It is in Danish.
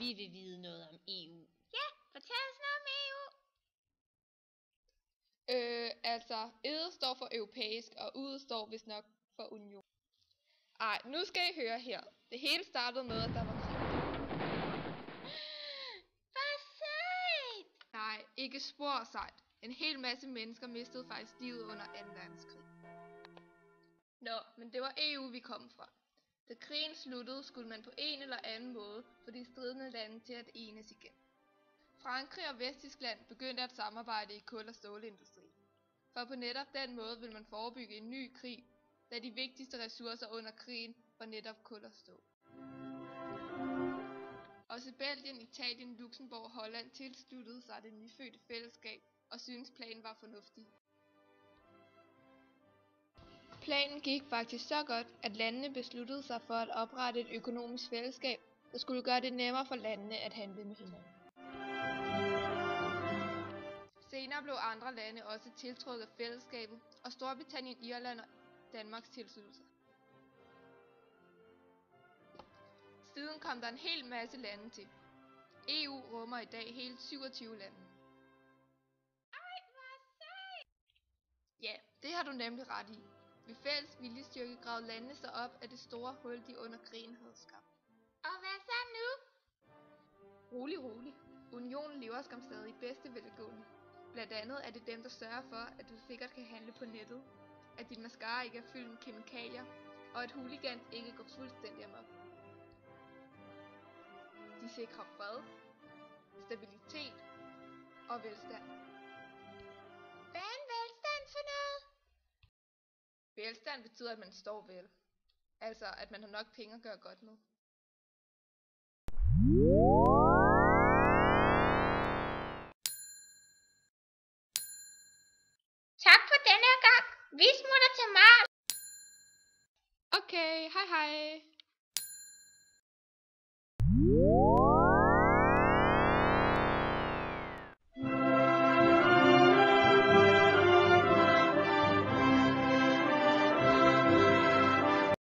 Vi vil vide noget om EU. Ja, fortæl os noget om EU. Altså, EUD står for europæisk, og UD står vist nok for union. Ej, nu skal I høre her. Det hele startede med, at der var krig. Hvor sejt! Nej, ikke spor sejt. En hel masse mennesker mistede faktisk livet under 2. verdenskrig. Nå, men det var EU, vi kom fra. Da krigen sluttede, skulle man på en eller anden måde få de stridende lande til at enes igen. Frankrig og Vesttyskland begyndte at samarbejde i kul- og stålindustrien. For på netop den måde ville man forebygge en ny krig, da de vigtigste ressourcer under krigen var netop kul og stål. Også Belgien, Italien, Luxembourg og Holland tilsluttede sig det nyfødte fællesskab og syntes planen var fornuftig. Planen gik faktisk så godt, at landene besluttede sig for at oprette et økonomisk fællesskab, der skulle gøre det nemmere for landene at handle med hinanden. Senere blev andre lande også tiltrukket af fællesskabet, og Storbritannien, Irland og Danmark tilsluttede sig. Siden kom der en hel masse lande til. EU rummer i dag hele 27 lande. Ej, hvor sejt! Ja, det har du nemlig ret i. Ved fælles viljestyrke gravede landene sig op af det store hul, de under krigen havde skabt. Og hvad så nu? Rolig. Unionen lever skam stadig i bedste velgående. Blandt andet er det dem, der sørger for, at du sikkert kan handle på nettet, at din mascara ikke er fyldt med kemikalier, og at hooligans ikke går fuldstændig amok. De sikrer fred, stabilitet og velstand. Hvad er en velstand for noget? Velstand betyder, at man står vel. Altså, at man har nok penge at gøre godt med. Tak for denne gang. Vi smutter til Mars. Okay, hej.